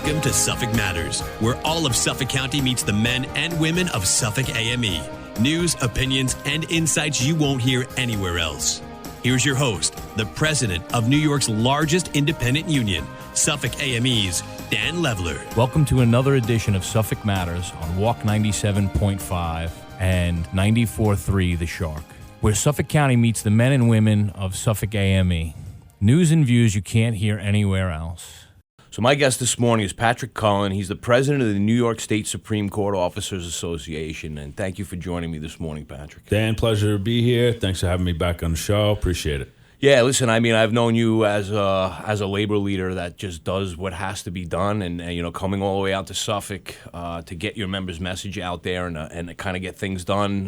Welcome to Suffolk Matters, where all of Suffolk County meets the men and women of Suffolk AME. News, opinions, and insights you won't hear anywhere else. Here's your host, the president of New York's largest independent union, Suffolk AME's Dan Leveler. Welcome to another edition of Suffolk Matters on Walk 97.5 and 94.3 The Shark, where Suffolk County meets the men and women of Suffolk AME. News and views you can't hear anywhere else. So my guest this morning is Patrick Cullen. He's the president of the New York State Supreme Court Officers Association, and thank you for joining me this morning, Patrick. Dan, pleasure to be here. Thanks for having me back on the show. Appreciate it. Yeah, listen, I mean, I've known you as a labor leader that just does what has to be done, and you know, coming all the way out to Suffolk to get your members' message out there and kind of get things done.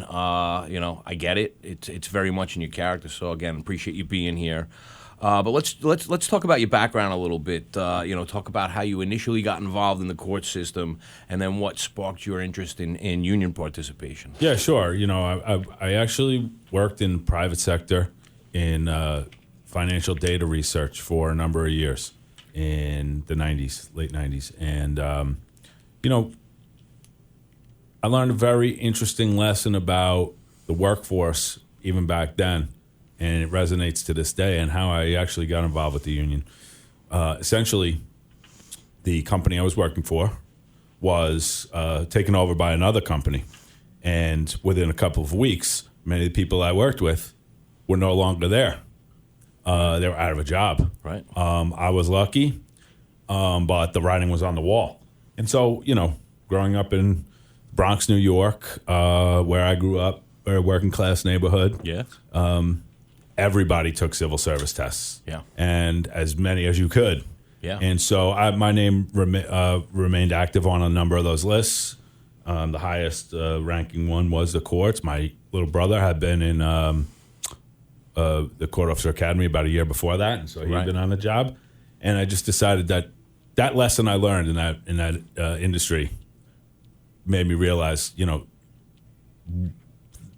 You know, I get it. It's very much in your character. So again, appreciate you being here. But let's talk about your background a little bit. You know, talk about how you initially got involved in the court system, and then what sparked your interest in union participation. Yeah, sure. You know, I actually worked in the private sector in financial data research for a number of years in the 90s, late 90s. And, you know, I learned a very interesting lesson about the workforce even back then. And it resonates to this day, and how I actually got involved with the union. Essentially, the company I was working for was taken over by another company. And within a couple of weeks, many of the people I worked with were no longer there. They were out of a job. Right. I was lucky, but the writing was on the wall. And so, you know, growing up in Bronx, New York, where I grew up, a working class neighborhood. Yeah. Everybody took civil service tests. Yeah. And as many as you could. Yeah. And so my name remained active on a number of those lists. The highest ranking one was the courts. My little brother had been in the Court Officer Academy about a year before that, and so he'd been on the job. And I just decided that lesson I learned in that industry made me realize, you know,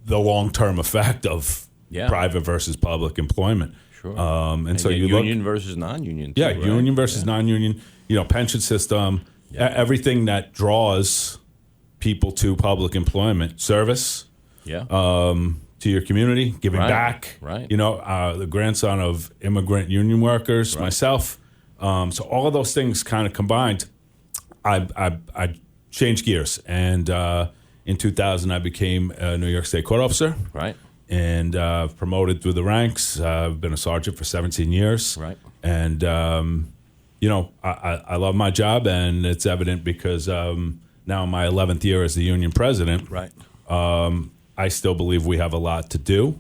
the long-term effect of private versus public employment. Sure. And so you union look, versus non-union. Yeah, right? union versus non-union. You know, pension system, everything that draws people to public employment, service. Yeah. To your community, giving back. Right. You know, the grandson of immigrant union workers, myself. So all of those things kind of combined, I changed gears, and in 2000 I became a New York State court officer. Right. And promoted through the ranks. I've been a sergeant for 17 years. Right. And, you know, I love my job, and it's evident because now in my 11th year as the union president, I still believe we have a lot to do,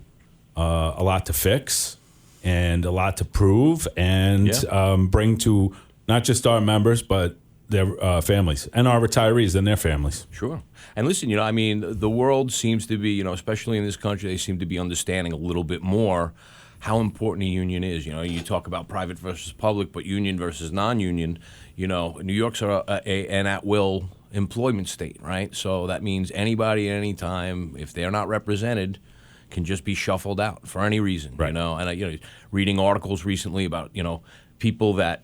a lot to fix, and a lot to prove and bring to not just our members, but their families and our retirees and their families. Sure. And listen, you know, I mean, the world seems to be, you know, especially in this country, they seem to be understanding a little bit more how important a union is. You know, you talk about private versus public, but union versus non-union. You know, New York's an at-will employment state, right? So that means anybody at any time, if they're not represented, can just be shuffled out for any reason. Right. You know, and you know, reading articles recently about, you know, people that,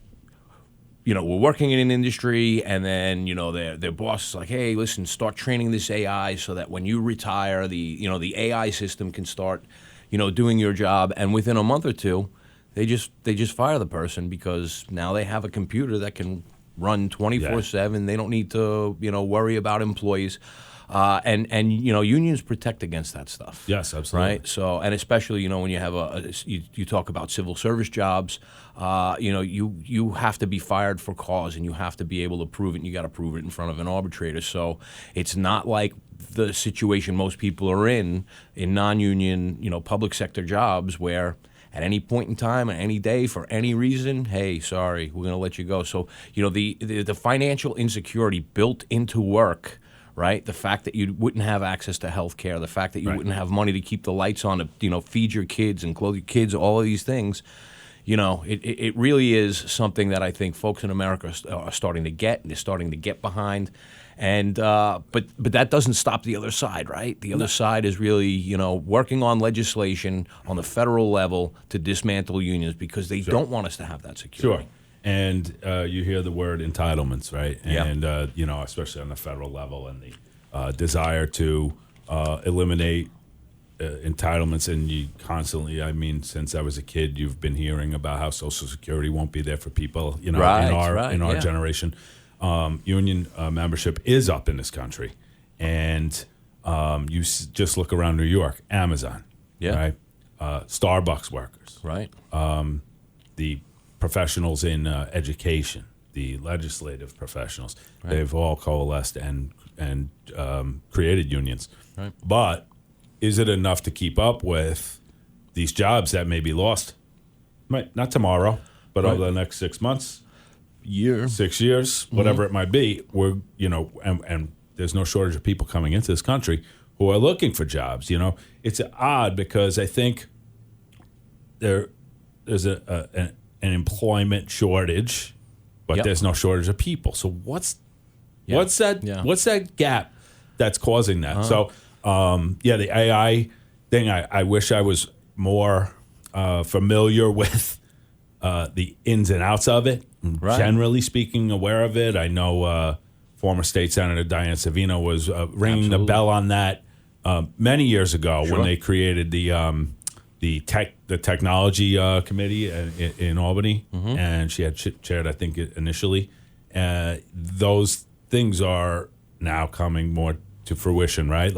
you know, we're working in an industry, and then, you know, their boss is like, hey, listen, start training this AI so that when you retire, the AI system can start, you know, doing your job. And within a month or two, they just fire the person because now they have a computer that can run 24/7. They don't need to, you know, worry about employees. And you know, unions protect against that stuff. Yes, absolutely. Right. So, and especially, you know, when you have you talk about civil service jobs, you know, you have to be fired for cause, and you have to be able to prove it, and you got to prove it in front of an arbitrator. So it's not like the situation most people are in non-union, you know, public sector jobs where at any point in time, at any day, for any reason, hey, sorry, we're going to let you go. So, you know, the financial insecurity built into work, right? The fact that you wouldn't have access to health care, the fact that you wouldn't have money to keep the lights on, to, you know, feed your kids and clothe your kids, all of these things, you know, it really is something that I think folks in America are starting to get, and they're starting to get behind. And but that doesn't stop the other side, right? The other side is really, you know, working on legislation on the federal level to dismantle unions because they don't want us to have that security. Sure. And you hear the word entitlements, right? Yeah. And, especially on the federal level, and the desire to eliminate entitlements. And you constantly, since I was a kid, you've been hearing about how Social Security won't be there for people, in our generation. Union membership is up in this country. And you just look around New York, Amazon, right? Starbucks workers, right? The professionals in education, the legislative professionals, they've all coalesced and created unions. Right. But is it enough to keep up with these jobs that may be lost? Not tomorrow, but over the next 6 months, 6 years, whatever it might be. We're and there's no shortage of people coming into this country who are looking for jobs. It's odd because I think there's an employment shortage, but there's no shortage of people. So what's that gap that's causing that? So the AI thing, I wish I was more familiar with the ins and outs of it. Right. Generally speaking, aware of it. I know former State Senator Diane Savino was ringing the bell on that many years ago when they created the technology committee in Albany, and she had chaired, I think, initially. Those things are now coming more to fruition, right?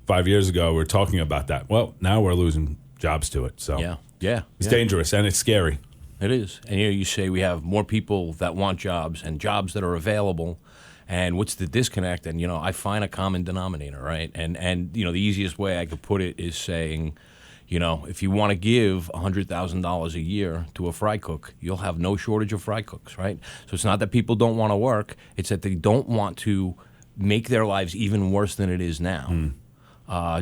5 years ago, we were talking about that. Well, now we're losing jobs to it. So it's dangerous and it's scary. It is. And you say we have more people that want jobs and jobs that are available. And what's the disconnect? And, I find a common denominator, right? And the easiest way I could put it is saying, if you want to give $100,000 a year to a fry cook, you'll have no shortage of fry cooks, right? So it's not that people don't want to work. It's that they don't want to make their lives even worse than it is now.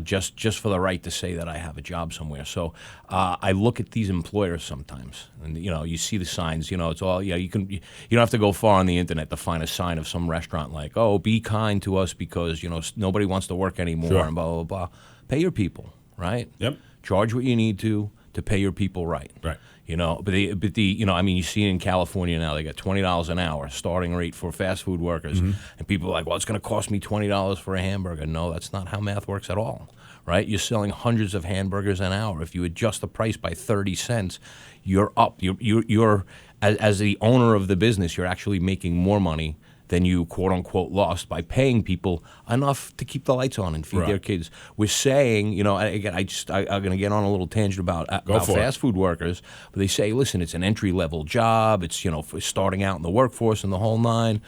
Just for the right to say that I have a job somewhere. So I look at these employers sometimes, and you see the signs. It's all you don't have to go far on the internet to find a sign of some restaurant like, oh, be kind to us because nobody wants to work anymore and blah blah blah. Pay your people, right? Yep. Charge what you need to pay your people right. Right. But you see it in California now. They got $20 an hour starting rate for fast food workers, and people are like, "Well, it's going to cost me $20 for a hamburger." No, that's not how math works at all, right? You're selling hundreds of hamburgers an hour. If you adjust the price by 30 cents, you're up. You're as the owner of the business, you're actually making more money than you quote unquote lost by paying people enough to keep the lights on and feed their kids. We're saying, again, I'm going to get on a little tangent about fast food workers, but they say, listen, it's an entry level job. It's for starting out in the workforce and the whole nine.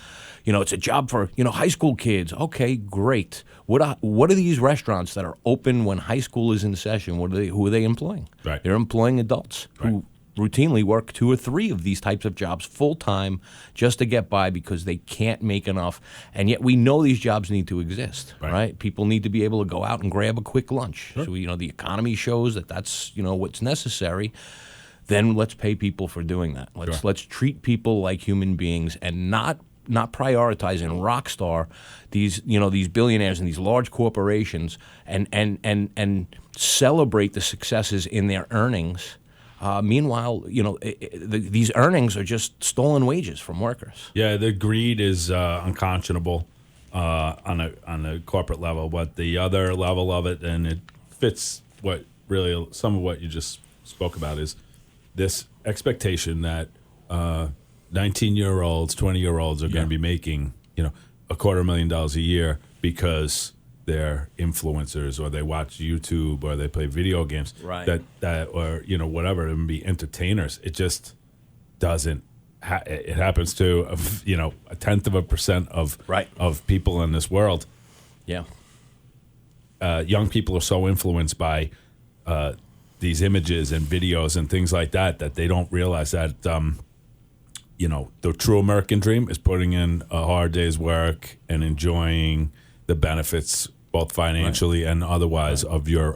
It's a job for high school kids. Okay, great. What are these restaurants that are open when high school is in session? Who are they employing? Right. They're employing adults who routinely work 2 or 3 of these types of jobs full time just to get by because they can't make enough. And yet we know these jobs need to exist, right? People need to be able to go out and grab a quick lunch. Sure. So the economy shows that that's what's necessary. Then let's pay people for doing that. Let's treat people like human beings and not prioritizing rock star these billionaires and these large corporations and celebrate the successes in their earnings. Meanwhile, these earnings are just stolen wages from workers. Yeah, the greed is unconscionable on a corporate level, but the other level of it, and it fits what really some of what you just spoke about, is this expectation that 19-year-olds, 20-year-olds are going to be making $250,000 a year because they're influencers or they watch YouTube or they play video games, right? That or whatever, and be entertainers. It just doesn't. It happens to 0.1% of people in this world. Yeah. Young people are so influenced by these images and videos and things like that they don't realize that the true American dream is putting in a hard day's work and enjoying the benefits, both financially and otherwise, of your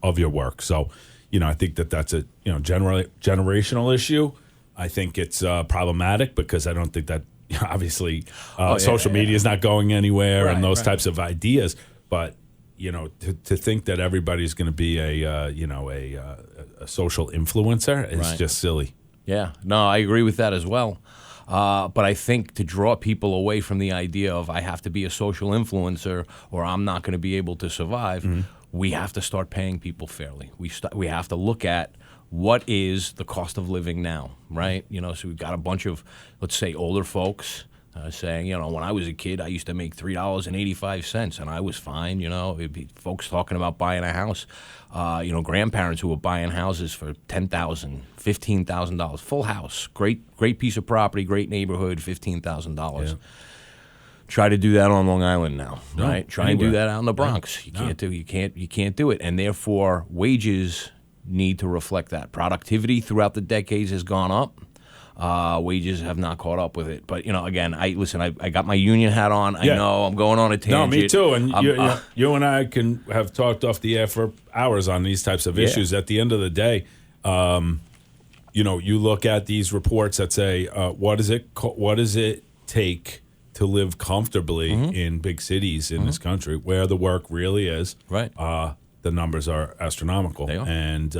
work. So, I think that's a generational issue. I think it's problematic because I don't think that obviously social media is not going anywhere and those types of ideas. But to think that everybody's going to be a social influencer is just silly. Yeah. No, I agree with that as well. But I think to draw people away from the idea of I have to be a social influencer or I'm not going to be able to survive, we have to start paying people fairly. We have to look at what is the cost of living now, right? So we've got a bunch of, let's say, older folks saying, when I was a kid, I used to make $3.85, and I was fine. It'd be folks talking about buying a house. Grandparents who were buying houses for $10,000, $15,000, full house, great piece of property, great neighborhood, $15,000. Yeah. Try to do that on Long Island now, No, right? Try anywhere. and do that out in the Bronx. You can't do it, and therefore wages need to reflect that. Productivity throughout the decades has gone up. Wages have not caught up with it. But, again, I got my union hat on. I know I'm going on a tangent. No, me too. And you and I can have talked off the air for hours on these types of issues. At the end of the day, you look at these reports that say, what does it take to live comfortably in big cities in this country where the work really is? Right. The numbers are astronomical. They are. And,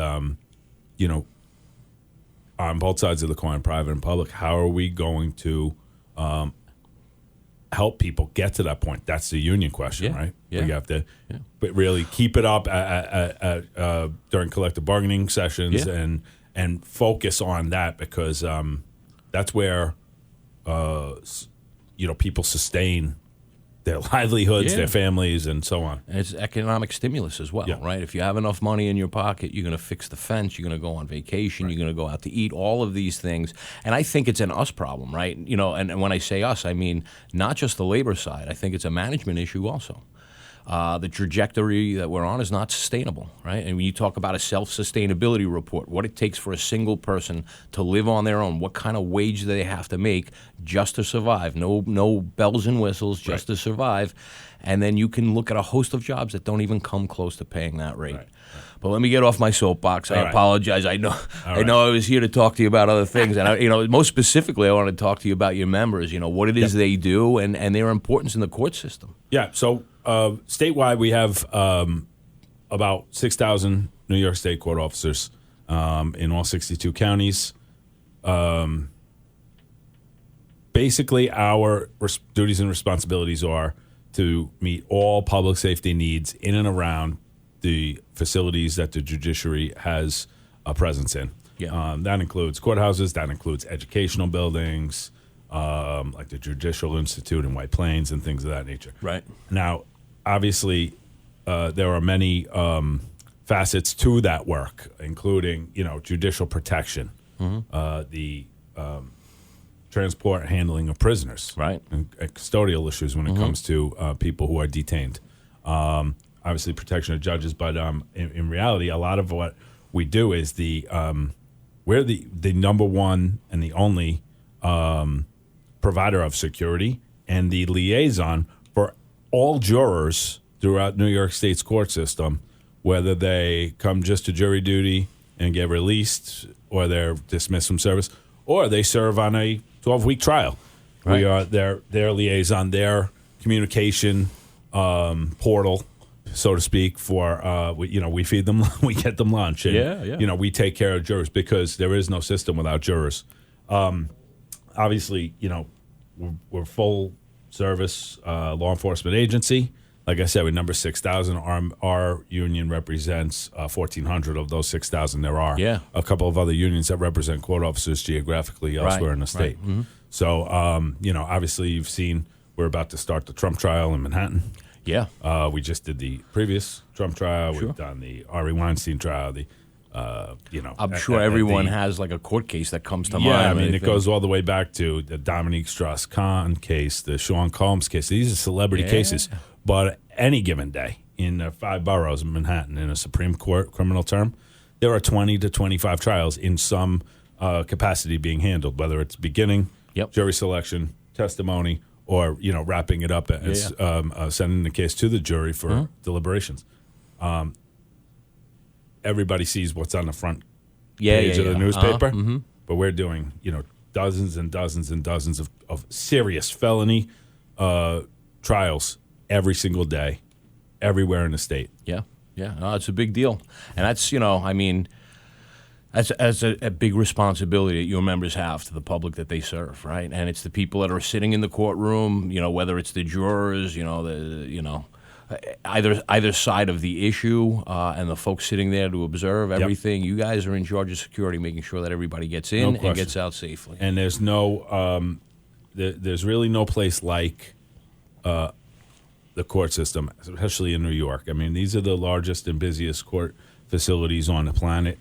on both sides of the coin, private and public, how are we going to help people get to that point? That's the union question, right? Yeah. We have to but really keep it up during collective bargaining sessions and focus on that because that's where people sustain their livelihoods, their families, and so on. And it's economic stimulus as well, right? If you have enough money in your pocket, you're going to fix the fence, you're going to go on vacation, you're going to go out to eat, all of these things. And I think it's an us problem, right? And when I say us, I mean not just the labor side. I think it's a management issue also. The trajectory that we're on is not sustainable, right? And when you talk about a self-sustainability report, what it takes for a single person to live on their own, what kind of wage they have to make just to survive, no bells and whistles, just to survive, and then you can look at a host of jobs that don't even come close to paying that rate. Right. But let me get off my soapbox. I apologize. I know I was here to talk to you about other things, and most specifically, I want to talk to you about your members. What it is they do and their importance in the court system. Yeah. So statewide, we have about 6,000 New York State court officers in all 62 counties. Basically, our duties and responsibilities are to meet all public safety needs in and around the facilities that the judiciary has a presence in. Yeah. That includes courthouses, that includes educational buildings, like the Judicial Institute in White Plains and things of that nature. Right. Now, obviously, there are many facets to that work, including, judicial protection, the transport and handling of prisoners, right, and custodial issues when it comes to people who are detained. Obviously, protection of judges, but in reality, a lot of what we do is we're the number one and the only provider of security and the liaison for all jurors throughout New York State's court system, whether they come just to jury duty and get released, or they're dismissed from service, or they serve on a 12-week trial. Right. We are their liaison, their communication portal, so to speak, for we feed them, we get them lunch, and we take care of jurors because there is no system without jurors. Obviously, we're full service law enforcement agency. Like I said, we number 6,000. Our union represents 1,400 of those 6,000. There are a couple of other unions that represent court officers geographically elsewhere in the state. Right. Mm-hmm. So, obviously you've seen we're about to start the Trump trial in Manhattan. Yeah. We just did the previous Trump trial. Sure. We've done the Ari Weinstein trial. I'm sure everyone has like a court case that comes to mind. Yeah, I mean, it goes all the way back to the Dominique Strauss-Kahn case, the Sean Combs case. These are celebrity cases. But any given day in the 5 boroughs of Manhattan in a Supreme Court criminal term, there are 20 to 25 trials in some capacity being handled, whether it's beginning, jury selection, testimony, or wrapping it up as sending the case to the jury for deliberations. Everybody sees what's on the front page of the newspaper, but we're doing dozens and dozens and dozens of serious felony trials every single day, everywhere in the state. Yeah. No, it's a big deal. And that's, as a big responsibility that your members have to the public that they serve, right? And it's the people that are sitting in the courtroom, whether it's the jurors, either side of the issue, and the folks sitting there to observe everything. You guys are in charge of security, making sure that everybody gets in and gets out safely. And there's no, there's really no place like the court system, especially in New York. I mean, these are the largest and busiest court facilities on the planet.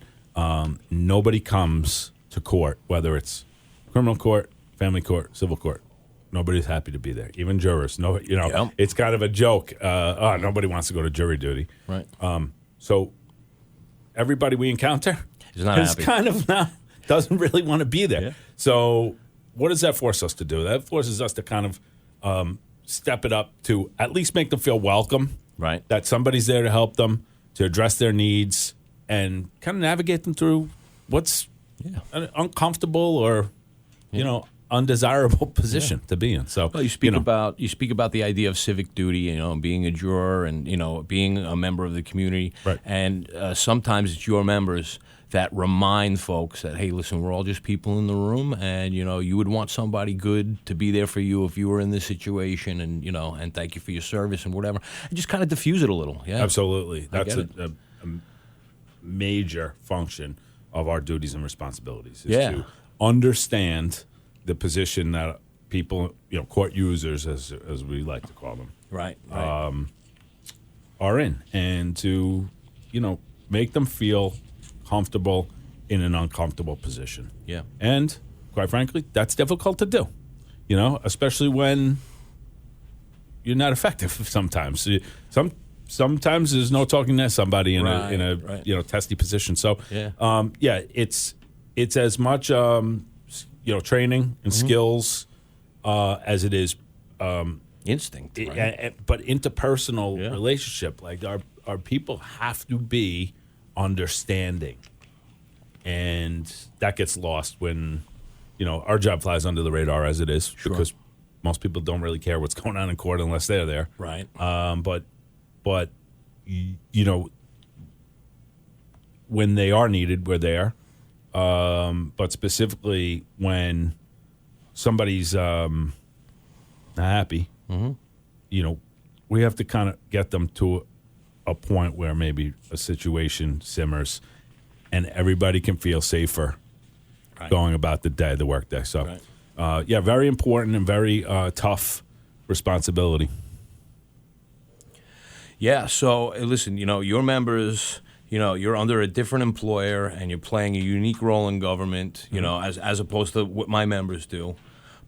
Nobody comes to court, whether it's criminal court, family court, civil court. Nobody's happy to be there. Even jurors. No, It's kind of a joke. Nobody wants to go to jury duty. Right. So everybody we encounter is not happy. Kind of doesn't really want to be there. Yeah. So what does that force us to do? That forces us to kind of step it up to at least make them feel welcome. Right. That somebody's there to help them, to address their needs, and kind of navigate them through what's an uncomfortable or, undesirable position to be in. So you speak about the idea of civic duty, being a juror and being a member of the community, right. And sometimes it's your members that remind folks that, hey, listen, we're all just people in the room, and you would want somebody good to be there for you if you were in this situation, and and thank you for your service and whatever, and just kind of diffuse it a little. Yeah, absolutely. That's a major function of our duties and responsibilities is to understand the position that people, court users, as we like to call them, right. Are in, and to, make them feel comfortable in an uncomfortable position. Yeah. And quite frankly, that's difficult to do, especially when you're not effective sometimes. Sometimes there's no talking to somebody in a testy position. So it's as much training and skills as it is instinct, but interpersonal relationship. Like our people have to be understanding, and that gets lost when our job flies under the radar as it is, because most people don't really care what's going on in court unless they're there. Right. But when they are needed, we're there. But specifically when somebody's not happy, we have to kind of get them to a point where maybe a situation simmers and everybody can feel safer going about the work day. So, very important and very tough responsibility. Yeah, so listen, your members, you're under a different employer and you're playing a unique role in government, as opposed to what my members do.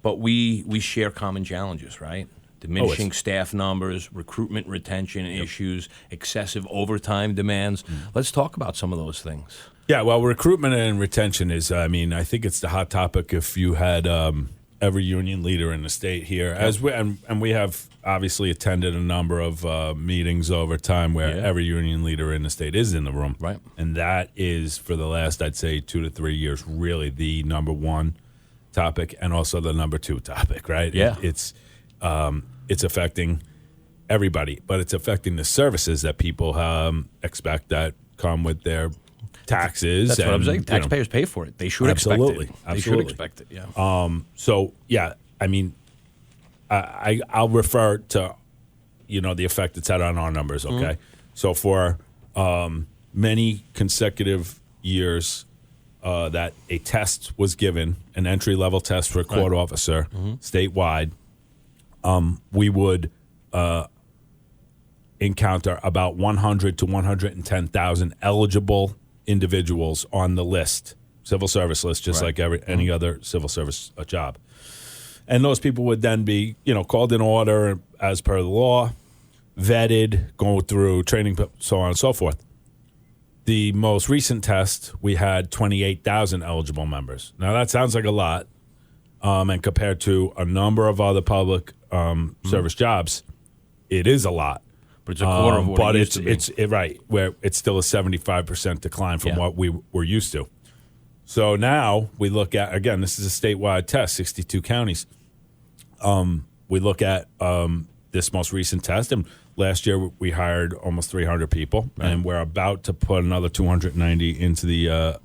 But we share common challenges, right? Diminishing staff numbers, recruitment retention issues, excessive overtime demands. Let's talk about some of those things. Yeah, well, recruitment and retention is, I think it's the hot topic if you had every union leader in the state here. And we have obviously attended a number of meetings over time where every union leader in the state is in the room. Right. And that is, for the last, I'd say, 2 to 3 years, really the number one topic and also the number two topic, right? Yeah. It's affecting everybody, but it's affecting the services that people expect that come with their taxes. That's what I'm saying. Taxpayers pay for it. They should expect it. They should expect it, yeah. I'll refer to, the effect it's had on our numbers, okay? So for many consecutive years that a test was given, an entry-level test for a court officer statewide, we would encounter about 100 to 110,000 eligible individuals on the list, civil service list, just like any other civil service job. And those people would then be, called in order as per the law, vetted, go through training, so on and so forth. The most recent test, we had 28,000 eligible members. Now, that sounds like a lot, and compared to a number of other public service jobs, it is a lot. But it's a quarter of what it used to be. It's where it's still a 75% decline from what we were used to. So now we look at, again, this is a statewide test, 62 counties. We look at this most recent test. And last year we hired almost 300 people, and we're about to put another 290 into the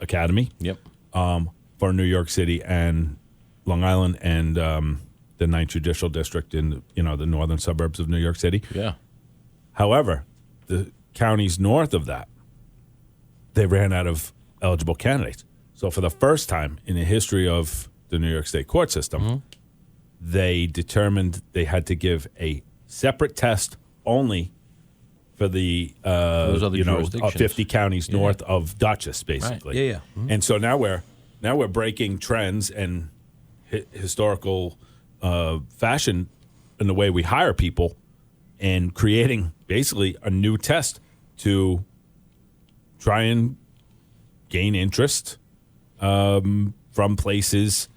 academy. Yep. For New York City and Long Island and the 9th Judicial District in the northern suburbs of New York City. Yeah. However, the counties north of that, they ran out of eligible candidates. So for the first time in the history of the New York State court system, they determined they had to give a separate test only for the those other jurisdictions. 50 counties north of Dutchess, basically. Right. Yeah, yeah. And so now we're breaking trends and historical fashion in the way we hire people, and creating basically a new test to try and gain interest from places,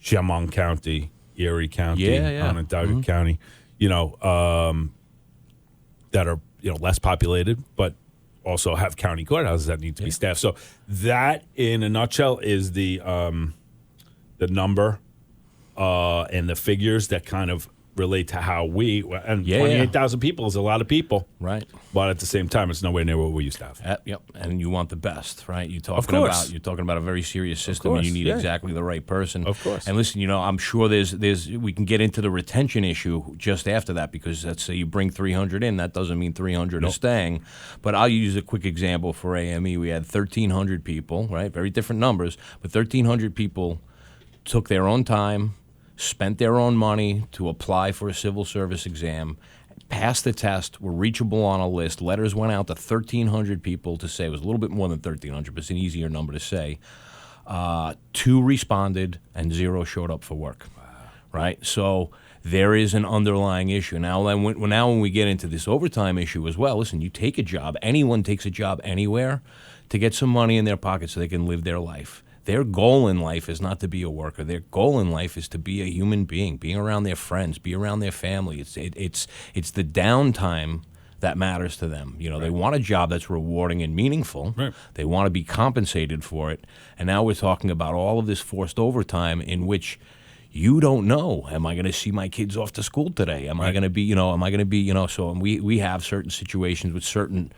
Chemung County, Erie County, Onondaga County, that are less populated, but also have county courthouses that need to be staffed. So that, in a nutshell, is the number and the figures that kind of relate to how we, and 28,000 people is a lot of people. Right. But at the same time, it's nowhere near what we used to have. Yep. And you want the best, right? You're Of course. You're talking about a very serious system, and you need exactly the right person. Of course. And listen, I'm sure we can get into the retention issue just after that, because let's say you bring 300 in, that doesn't mean 300 are staying. But I'll use a quick example for AME. We had 1,300 people, right? Very different numbers, but 1,300 people took their own time, spent their own money to apply for a civil service exam, passed the test, were reachable on a list. Letters went out to 1,300 people to say, it was a little bit more than 1,300, but it's an easier number to say. 2 responded and 0 showed up for work. Wow. Right? So there is an underlying issue. Now when we get into this overtime issue as well, listen, you take a job, anyone takes a job anywhere to get some money in their pocket so they can live their life. Their goal in life is not to be a worker. Their goal in life is to be a human being, being around their friends, be around their family. It's the downtime that matters to them. They want a job that's rewarding and meaningful. Right. They want to be compensated for it. And now we're talking about all of this forced overtime in which you don't know, am I going to see my kids off to school today? Am I going to be, so we have certain situations with certain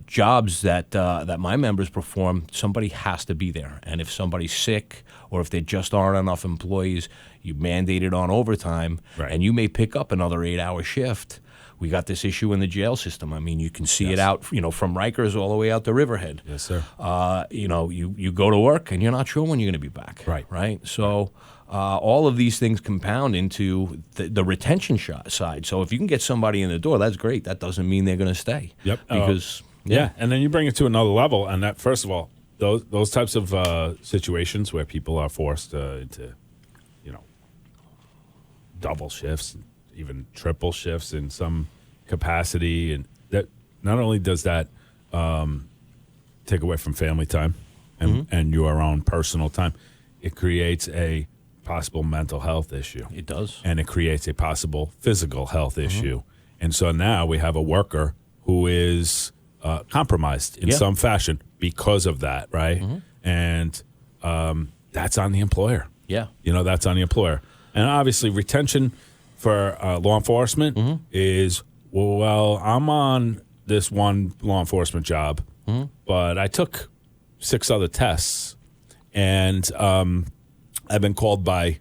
jobs that my members perform. Somebody has to be there, and if somebody's sick or if there just aren't enough employees, you mandate it on overtime, and you may pick up another 8-hour shift. We got this issue in the jail system. I mean, you can see it out, from Rikers all the way out to Riverhead. Yes, sir. You go to work and you're not sure when you're going to be back. Right. So all of these things compound into the retention side. So if you can get somebody in the door, that's great. That doesn't mean they're going to stay. Yep. Because and then you bring it to another level, and that, first of all, those types of situations where people are forced into, double shifts, even triple shifts in some capacity, and that not only does that take away from family time and your own personal time, it creates a possible mental health issue. It does. And it creates a possible physical health issue. And so now we have a worker who is compromised in some fashion because of that, right? And that's on the employer. Yeah. That's on the employer. And obviously retention for law enforcement is, well, I'm on this one law enforcement job, but I took 6 other tests, and I've been called by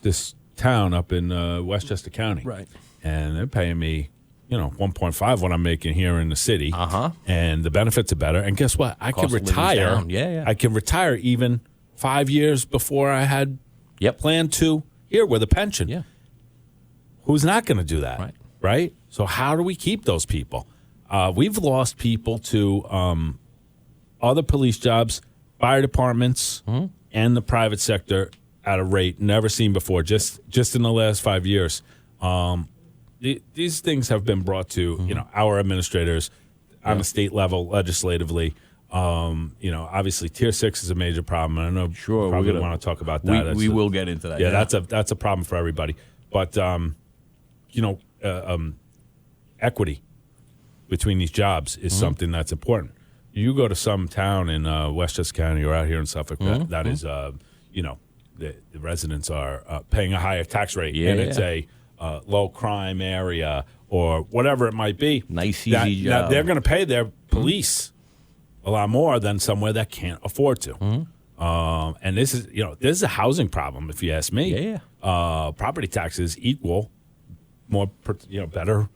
this town up in Westchester County. Right. And they're paying me, 1.5 what I'm making here in the city. And the benefits are better. And guess what? I can retire. I can retire even 5 years before I had planned to here with a pension. Yeah. Who's not going to do that? Right? So how do we keep those people? We've lost people to other police jobs, fire departments, and the private sector at a rate never seen before, just in the last 5 years. These things have been brought to our administrators on the state level, legislatively. Obviously, Tier 6 is a major problem. I know you probably want to talk about that. We will get into that. Yeah, that's a problem for everybody. But, equity between these jobs is something that's important. You go to some town in Westchester County or out here in Suffolk that is, the residents are paying a higher tax rate, and it's a low crime area or whatever it might be. Nice, easy Now job. they're going to pay their police a lot more than somewhere that can't afford to. And this is a housing problem, if you ask me. Yeah. Property taxes equal more, better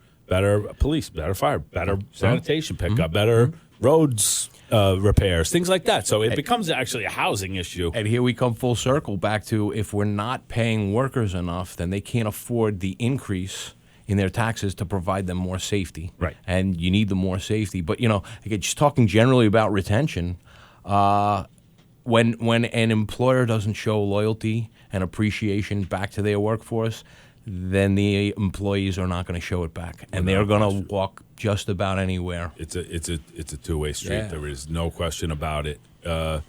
police, better fire, better sanitation pickup, better roads repairs, things like that. So it becomes actually a housing issue. And here we come full circle back to, if we're not paying workers enough, then they can't afford the increase in their taxes to provide them more safety. Right. And you need the more safety. But, again, just talking generally about retention, when an employer doesn't show loyalty and appreciation back to their workforce, then the employees are not going to show it back, and they're going to walk just about anywhere. It's a two-way street. Yeah. There is no question about it. I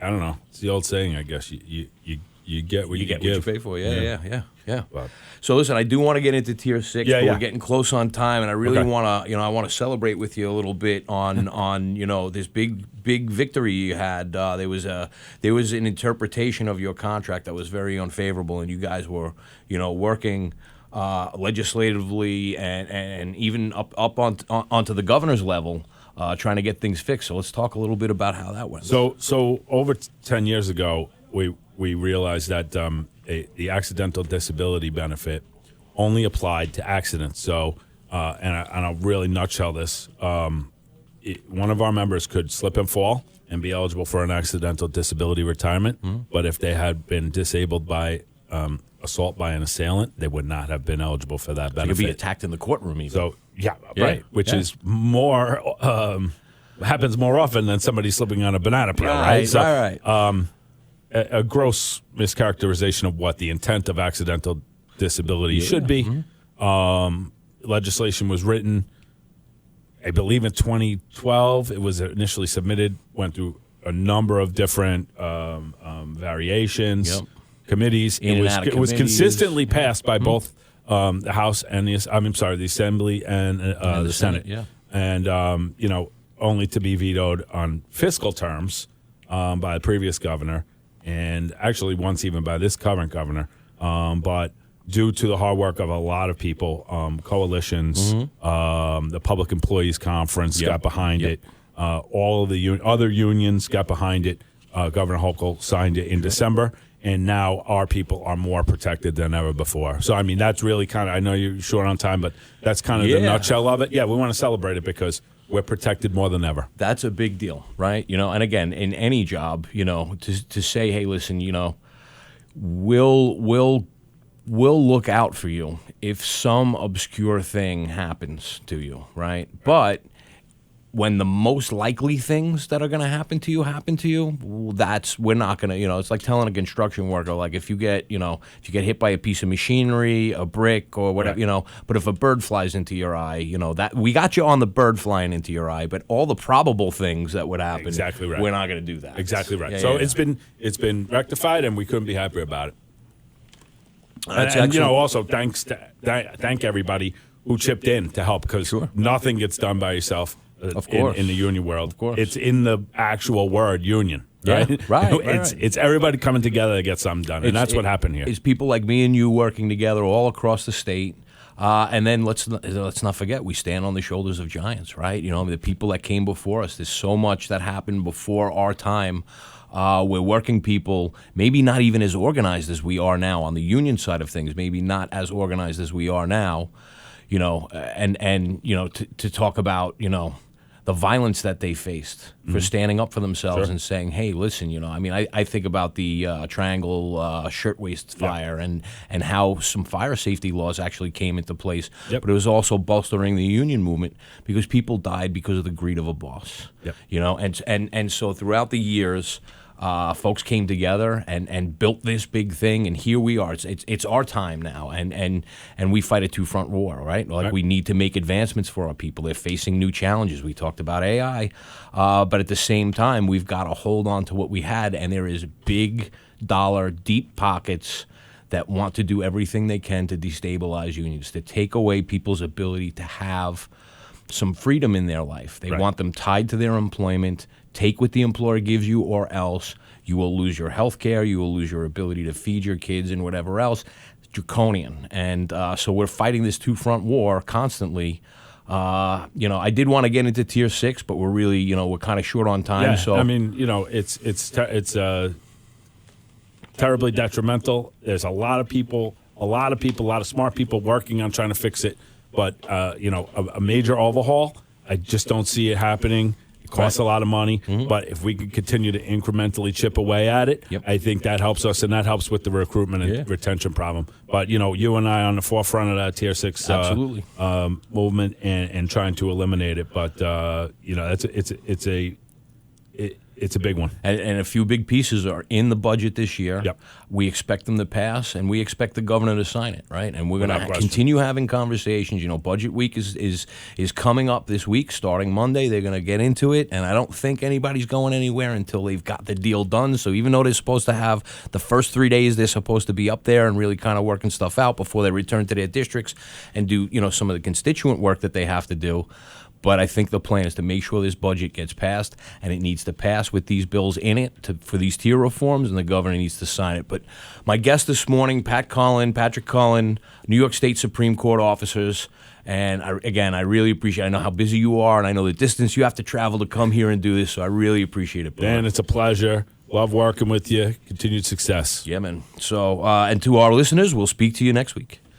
don't know. It's the old saying, I guess. You get what you get give. what you pay for. Yeah. But- So listen, I do want to get into Tier 6, Yeah, but yeah. we're getting close on time, and I really Okay. want to, I want to celebrate with you a little bit on this big victory you had. There was an interpretation of your contract that was very unfavorable, and you guys were, working legislatively and even up onto the governor's level, trying to get things fixed. So let's talk a little bit about how that went. So over 10 years ago, we realized that the accidental disability benefit only applied to accidents. So, and I'll really nutshell this. One of our members could slip and fall and be eligible for an accidental disability retirement, but if they had been disabled by assault by an assailant, they would not have been eligible for that You benefit. could be attacked in the courtroom even. So, Yeah, right, which is more happens more often than somebody slipping on a banana peel, right? So, right. a gross mischaracterization of what the intent of accidental disability should be. Legislation was written, I believe, in 2012. It was initially submitted, went through a number of different variations, committees. In and out of It was committees. consistently passed by both the House and the Assembly and the Senate. Yeah. And only to be vetoed on fiscal terms by the previous governor, and actually once even by this current governor. But due to the hard work of a lot of people, coalitions, the Public Employees Conference got behind it. All of the other unions got behind it. Governor Hochul signed it in December, and now our people are more protected than ever before. So, I mean, that's really kind of, I know you're short on time, but that's kind of the nutshell of it. Yeah, we want to celebrate it because we're protected more than ever. That's a big deal, right? And again, in any job, to say, hey, listen, we'll look out for you if some obscure thing happens to you, right? But when the most likely things that are going to happen to you, we're not going to, it's like telling a construction worker, like if you get hit by a piece of machinery, a brick or whatever, but if a bird flies into your eye, that we got you on the bird flying into your eye, but all the probable things that would happen, Exactly right. we're not going to do that. Exactly right. Yeah, So yeah. it's been rectified, and we couldn't be happier about it. That's And excellent. also thank everybody who chipped in to help, because nothing gets done by yourself. Of course. In the union world, Of course. it's in the actual word union. Right, Yeah, right, It's everybody coming together to get something done, and that's what happened here. It's people like me and you working together all across the state. And then let's not forget, we stand on the shoulders of giants, right? The people that came before us. There's so much that happened before our time. We're working people, maybe not even as organized as we are now on the union side of things, maybe not as organized as we are now, to talk about, the violence that they faced for standing up for themselves and saying, hey, listen, I think about the Triangle Shirtwaist fire and how some fire safety laws actually came into place. Yep. But it was also bolstering the union movement because people died because of the greed of a boss. Yep. And so throughout the years, folks came together and built this big thing, and here we are. It's our time now, and we fight a two-front war, right? Like we need to make advancements for our people. They're facing new challenges. We talked about AI, but at the same time, we've got to hold on to what we had, and there is big dollar, deep pockets that want to do everything they can to destabilize unions, to take away people's ability to have some freedom in their life. They want them tied to their employment. Take what the employer gives you, or else you will lose your health care, you will lose your ability to feed your kids and whatever else. draconian, and so we're fighting this two-front war constantly. I did want to get into Tier 6, but we're really, we're kind of short on time. Yeah, So I mean, it's terribly detrimental. There's a lot of smart people working on trying to fix it. But a major overhaul, I just don't see it happening. It costs a lot of money, but if we could continue to incrementally chip away at it, I think that helps us, and that helps with the recruitment and retention problem. But you and I on the forefront of that Tier 6 absolutely movement and trying to eliminate it. But it's a big one. And a few big pieces are in the budget this year. Yep. We expect them to pass, and we expect the governor to sign it, right? And we're going to Without continue having conversations. Budget week is coming up this week, starting Monday. They're going to get into it, and I don't think anybody's going anywhere until they've got the deal done. So even though they're supposed to have the first 3 days, they're supposed to be up there and really kind of working stuff out before they return to their districts and do, some of the constituent work that they have to do. But I think the plan is to make sure this budget gets passed, and it needs to pass with these bills in it for these tier reforms, and the governor needs to sign it. But my guest this morning, Patrick Cullen, New York State Supreme Court officers, and I really appreciate it. I know how busy you are, and I know the distance you have to travel to come here and do this, so I really appreciate it, brother. Dan, it's a pleasure. Love working with you. Continued success. Yeah, man. So, and to our listeners, we'll speak to you next week.